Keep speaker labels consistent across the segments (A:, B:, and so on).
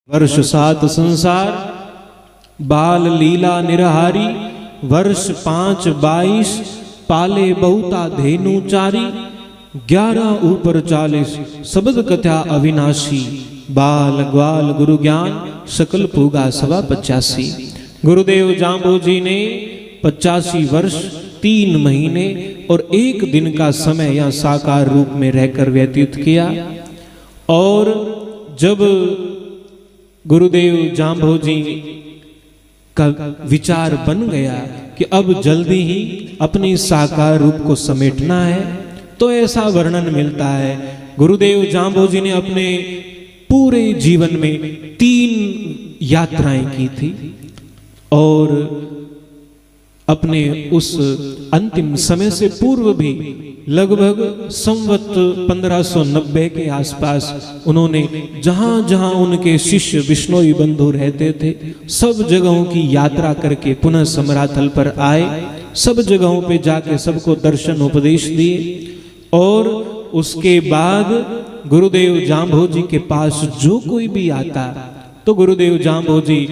A: वर्ष 7 संसार, बाल लीला निरहारी, वर्ष 5 22, पाले बहुता धेनु चारी, 11 ऊपर 40, शब्द कथा अविनाशी, बाल ग्वाल गुरु ज्ञान, सकल पूगा सवा 85। गुरुदेव जांबोजी ने 85 वर्ष 3 महीने और 1 दिन का समय यहाँ साकार रूप में रहकर व्यतीत किया। और जब गुरुदेव जांबोजी का विचार बन गया कि अब जल्दी ही अपनी साकार रूप को समेटना है, तो ऐसा वर्णन मिलता है। गुरुदेव जांबोजी ने अपने पूरे जीवन में 3 यात्राएं की थी और अपने उस अंतिम समय से पूर्व भी लगभग संवत 1590 के आसपास उन्होंने जहां जहां उनके शिष्य बिश्नोई बंधु रहते थे, सब जगहों की यात्रा करके पुनः समराथल पर आए। सब जगहों पे जाके सबको दर्शन उपदेश दिए। और उसके बाद गुरुदेव जांबोजी के पास जो कोई भी आता तो गुरुदेव जांबोजी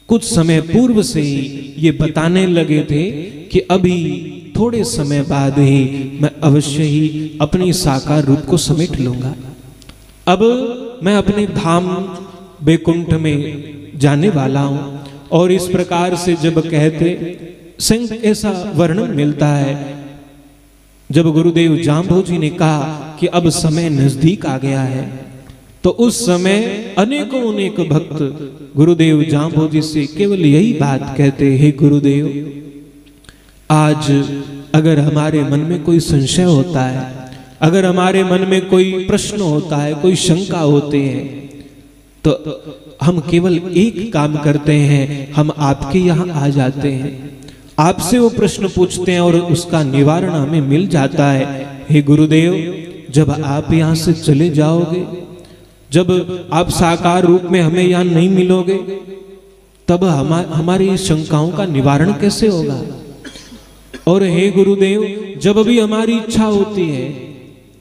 A: कुछ समय पूर्व से ही ये बताने लगे थे कि अभी थोड़े समय बाद ही मैं अवश्य ही अपनी साकार रूप को समेट लूंगा। अब मैं अपने धाम बैकुंठ में जाने वाला हूं। और इस प्रकार से जब कहते, संग ऐसा वर्णन मिलता है, जब गुरुदेव जांबोजी ने कहा कि अब समय नजदीक आ गया है, तो उस समय अनेकों अनेक भक्त गुरुदेव जांबोजी से केवल यही बात कहते, हे गुरुदेव, आज अगर हमारे मन में कोई संशय होता है, अगर हमारे मन में कोई प्रश्न होता है, कोई शंका होते हैं, तो हम केवल एक काम करते हैं, हम आपके यहाँ आ जाते हैं, आपसे वो प्रश्न पूछते हैं और उसका निवारण हमें मिल जाता है। हे गुरुदेव, जब आप यहाँ से चले जाओगे, जब आप साकार रूप में हमें यहाँ नहीं मिलोगे, तब हमारी शंकाओं का निवारण कैसे होगा। और हे गुरुदेव, जब भी हमारी इच्छा होती है,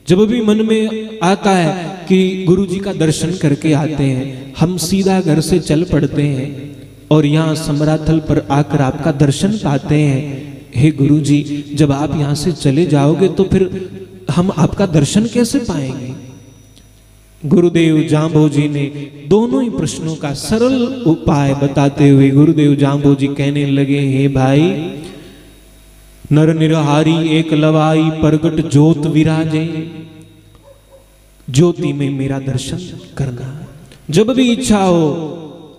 A: जब भी मन में आता है कि गुरुजी का दर्शन करके आते हैं, हम सीधा घर से चल पड़ते हैं और यहाँ समराथल पर आकर आपका दर्शन पाते हैं। हे गुरुजी, जब आप यहाँ से चले जाओगे तो फिर हम आपका दर्शन कैसे पाएंगे। गुरुदेव जांबोजी ने दोनों ही प्रश्नों का सरल उपाय बताते हुए गुरुदेव जांबोजी कहने लगे, हे भाई, नर निरहारी एक लवाई प्रगट ज्योत विराजे, ज्योति में मेरा दर्शन करना। जब भी इच्छा हो,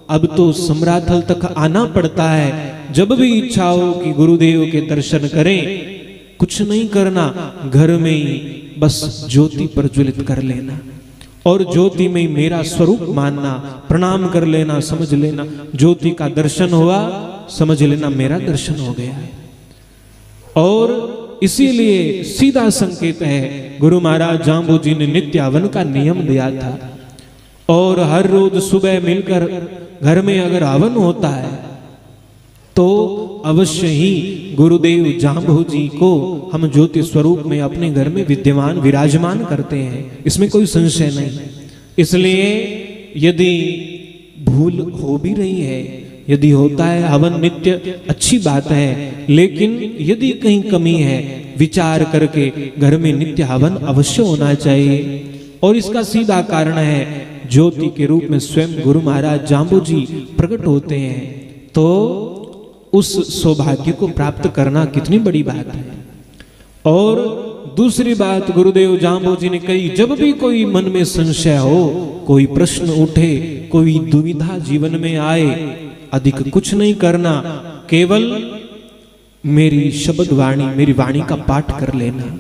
A: अब तो समराथल तक आना पड़ता है, जब भी इच्छा हो कि गुरुदेव के दर्शन करें, कुछ नहीं करना, घर में ही बस ज्योति प्रज्वलित कर लेना और ज्योति में मेरा स्वरूप मानना, प्रणाम कर लेना, समझ लेना ज्योति का दर्शन हुआ, समझ लेना मेरा दर्शन हो गया है। और इसीलिए सीधा संकेत है, गुरु महाराज जांबोजी ने नित्य हवन का नियम दिया था और हर रोज सुबह मिलकर घर में अगर हवन होता है तो अवश्य ही गुरुदेव जांबोजी को हम ज्योति स्वरूप में अपने घर में विद्यमान विराजमान करते हैं, इसमें कोई संशय नहीं। इसलिए यदि भूल हो भी रही है, यदि होता है हवन नित्य, अच्छी बात है, लेकिन यदि कहीं कमी है, विचार करके घर में नित्य हवन अवश्य होना चाहिए। और इसका सीधा कारण है, ज्योति के रूप में स्वयं गुरु महाराज जांबोजी प्रकट होते हैं, तो उस सौभाग्य को प्राप्त करना कितनी बड़ी बात है। और दूसरी बात गुरुदेव जांबोजी ने कही, जब भी कोई मन में संशय हो, कोई प्रश्न उठे, कोई दुविधा जीवन में आए, अधिक कुछ नहीं करना, केवल मेरी शब्द वाणी, मेरी वाणी का पाठ कर लेना।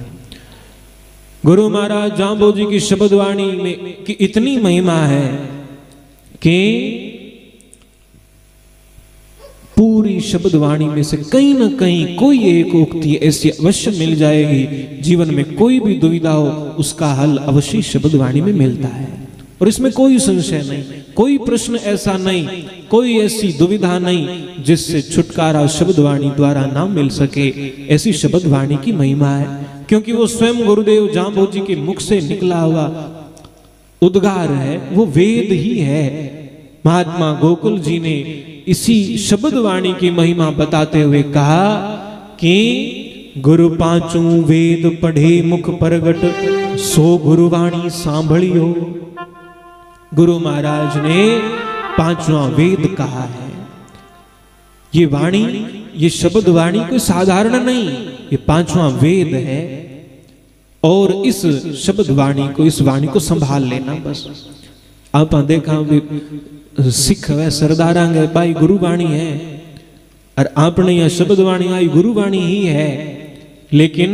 A: गुरु महाराज जांबोजी की शब्द वाणी में की इतनी महिमा है कि पूरी शब्द वाणी में से कहीं ना कहीं कोई एक उक्ति ऐसी अवश्य मिल जाएगी, जीवन में कोई भी दुविधा हो उसका हल अवश्य शब्द वाणी में मिलता है। और इसमें कोई संशय नहीं, कोई प्रश्न ऐसा नहीं, कोई ऐसी दुविधा नहीं जिससे छुटकारा शब्द वाणी द्वारा ना मिल सके। ऐसी शब्द वाणी की महिमा है, क्योंकि वो स्वयं गुरुदेव जांबोजी के मुख से निकला हुआ उद्गार है, वो वेद ही है। महात्मा गोकुल जी ने इसी शब्द वाणी की महिमा बताते हुए कहा कि गुरु पांचू वेद पढ़े मुख प्रगट सो गुरुवाणी सांभलियो। गुरु महाराज ने पांचवा वेद कहा है। ये वाणी, ये शब्द वाणी कोई साधारण नहीं, ये पांचवा वेद है। और इस शब्द वाणी को, इस वाणी को संभाल लेना। बस आप देखा सिख है सरदारा भाई गुरुवाणी है, और आपने यह शब्द वाणी आई गुरुवाणी ही है, लेकिन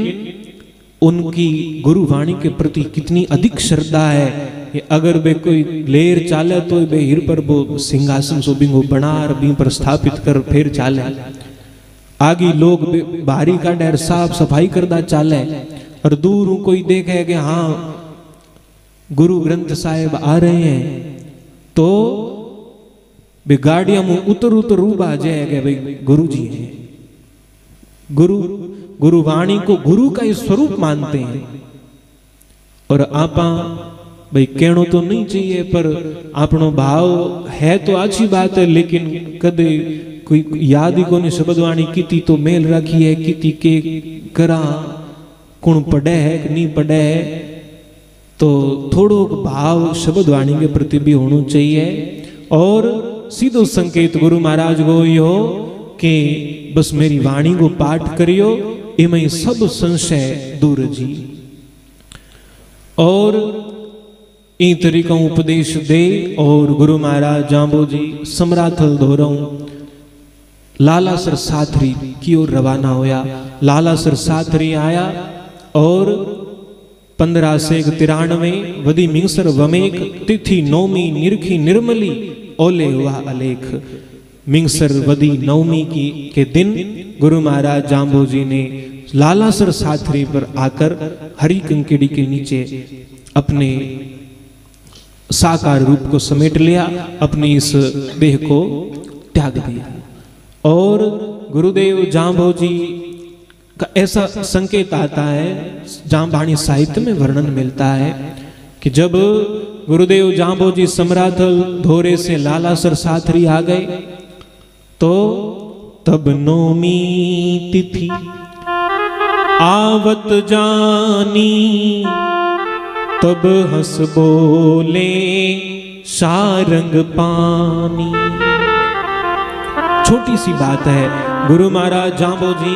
A: उनकी गुरुवाणी के प्रति कितनी अधिक श्रद्धा है कि अगर वे कोई लेर चाले तो वे हिर पर वो सिंहासन सोबिंगो बना रबी पर स्थापित कर फिर चाले। आगे लोग बाहरी का डर साफ सफाई करदा चाले, और दूर कोई देखे कि हाँ गुरु ग्रंथ साहिब आ रहे हैं तो वे गाड़ियां में उतर उतर रूब आ जाएगा भाई गुरु जी हैं। गुरुवाणी को गुरु का ही स्वरूप मानते हैं। और आपा भाई कहना तो नहीं चाहिए, पर अपनो भाव है तो अच्छी बात है, लेकिन कदे कोई याद ही कोनी शब्दवाणी की तो मेल रखी है, की के करा कौन पढ़े है कि नहीं पढ़े है, तो थोड़ो भाव शब्दवाणी के प्रति भी होना चाहिए। और सीधो संकेत गुरु महाराज को यो कि बस मेरी वाणी को पाठ करियो, इमें सब संशय दूर जी। और इन तरीका उपदेश दे और गुरु महाराज जाम्बो जी समराथल धोरऊ लालासर साथरी की ओर रवाना होया। लालासर साथरी आया और 1593 वदी मिंगसर वमेक तिथि नौमी निरखी निर्मली ओले हुआ अलेख। मिंगसर वदी नवमी की के दिन गुरु महाराज जाम्बो जी ने लालासर साथरी पर आकर हरी कंकेड़ी के नीचे अपने साकार रूप को समेट लिया, अपनी इस देह को त्याग दिया। और गुरुदेव जाम्बो जी का ऐसा संकेत आता है, जामबाणी साहित्य में वर्णन मिलता है कि जब गुरुदेव जाम्बो जी समराथल धोरे से लालासर साथरी आ गए तो तब नौमी तिथि आवत जानी, तब हंस बोले सारंग पानी। छोटी सी बात है, गुरु महाराज जाम्बो जी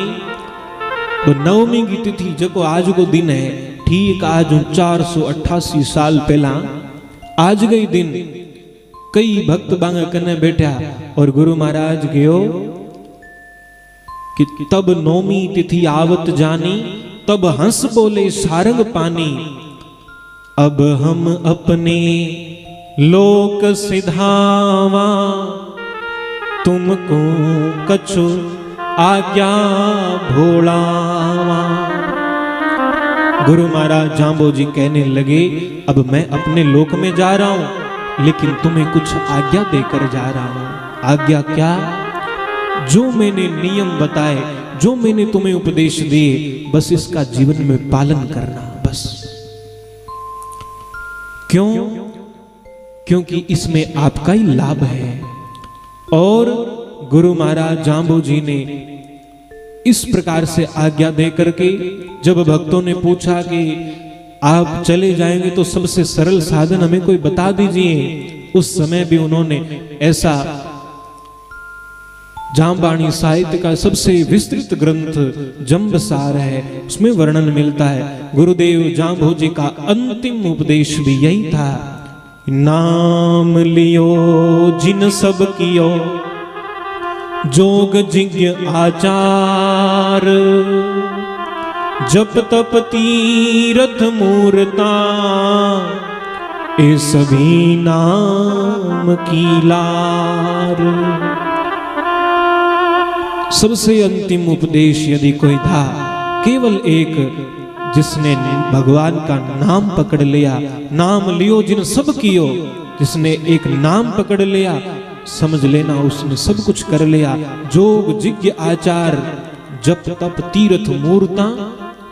A: तो नवमी की तिथि जो आज को दिन है, ठीक आज 488 साल पहला आज गई दिन कई भक्त बांग कने बैठा और गुरु महाराज गयो कि तब नौमी तिथि आवत जानी, तब हंस बोले सारंग पानी। अब हम अपने लोक सिधावा, तुमको कछु आज्ञा भोलावा। गुरु महाराज जाम्बो जी कहने लगे अब मैं अपने लोक में जा रहा हूं, लेकिन तुम्हें कुछ आज्ञा देकर जा रहा हूं। आज्ञा क्या? जो मैंने नियम बताए, जो मैंने तुम्हें उपदेश दिए, बस इसका जीवन में पालन करना। बस क्यों? क्योंकि इसमें आपका ही लाभ है। और गुरु महाराज जाम्बो जी ने इस प्रकार से आज्ञा दे करके जब भक्तों ने पूछा कि आप चले जाएंगे तो सबसे सरल साधन हमें कोई बता दीजिए, उस समय भी उन्होंने ऐसा जामबाणी साहित्य का सबसे विस्तृत ग्रंथ जंबसार है, उसमें वर्णन मिलता है। गुरुदेव जाम्बो जी का अंतिम उपदेश भी यही था, नाम लियो जिन सब कियो जोग जिज्ञ आचार, जप तप तीरथ मूर्ता ए सभी नाम की लार। सबसे अंतिम उपदेश यदि कोई था, केवल एक, जिसने भगवान का नाम पकड़ लिया, नाम लियो जिन सब कियो, जिसने एक नाम पकड़ लिया समझ लेना उसने सब कुछ कर लिया। जोग जिज्ञ आचार जप तप तीर्थ मूर्ता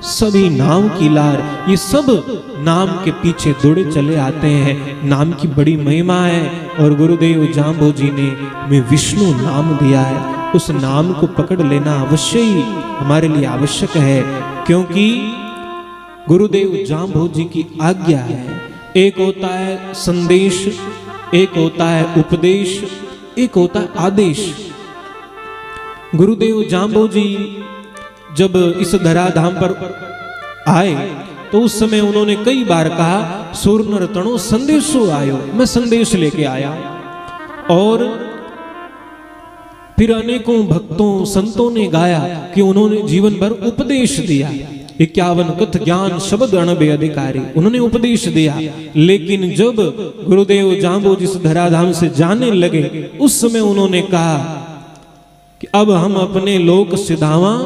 A: सभी नाम की लार, ये सब नाम के पीछे दौड़े चले आते हैं। नाम की बड़ी महिमा है और गुरुदेव जांबोजी ने हमें विष्णु नाम दिया है। उस नाम को पकड़ लेना अवश्य ही हमारे लिए आवश्यक है, क्योंकि गुरुदेव जांबोजी की आज्ञा है। एक होता है संदेश, एक होता है उपदेश, एक होता है आदेश। गुरुदेव जांबोजी जब इस धराधाम पर आए तो उस समय उन्होंने कई बार कहा, सुरनर तणो संदेशो आयो, मैं संदेश लेके आया। और फिर अनेकों भक्तों संतों ने गाया कि उन्होंने जीवन भर उपदेश दिया। 51 कथ ज्ञान शब्द अणबे अधिकारी, उन्होंने उपदेश दिया। लेकिन जब गुरुदेव जांबोजी इस धराधाम से जाने लगे, उस समय उन्होंने कहा कि अब हम अपने लोक सिधावा,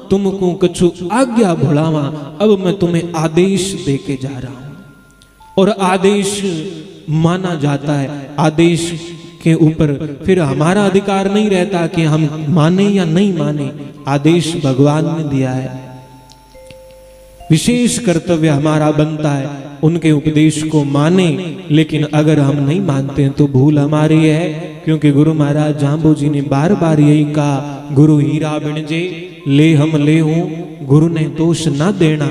A: तुमको कछु आज्ञा भुलावा। अब मैं तुम्हें आदेश देके जा रहा हूं। और आदेश माना जाता है, आदेश के ऊपर फिर हमारा अधिकार नहीं रहता कि हम माने या नहीं माने। आदेश भगवान ने दिया है, विशेष कर्तव्य हमारा बनता है उनके उपदेश को माने। लेकिन अगर हम नहीं मानते हैं तो भूल हमारी है, क्योंकि गुरु महाराज जांबोजी ने बार बार यही कहा, गुरु हीरा बिणजे ले हम ले हूं, गुरु ने दोष ना देना।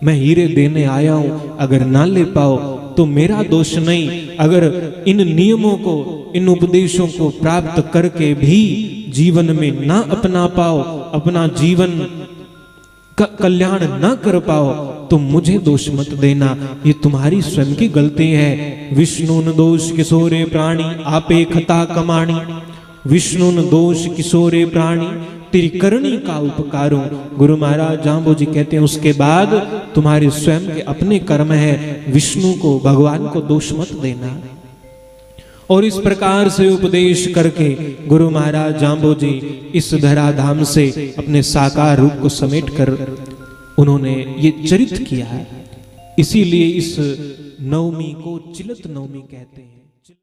A: मैं हीरे देने आया हूं, अगर ना ले पाओ तो मेरा दोष नहीं। अगर इन नियमों को, इन उपदेशों को प्राप्त करके भी जीवन में ना अपना पाओ, अपना जीवन का कल्याण ना कर पाओ, तो मुझे दोष मत देना, ये तुम्हारी स्वयं की गलती है। विष्णु न दोष किशोरे प्राणी, आपे खता कमाणी। विष्णु न दोष किशोरे प्राणी, तेरी करनी का उपकारो। गुरु महाराज जांबोजी कहते हैं उसके बाद तुम्हारे स्वयं के अपने कर्म है, विष्णु को, भगवान को दोष मत देना। और इस प्रकार से उपदेश करके गुरु महाराज जांबोजी इस धराधाम से अपने साकार रूप को समेट कर उन्होंने ये चरित किया है। इसीलिए इस नवमी को चिलत नवमी कहते हैं।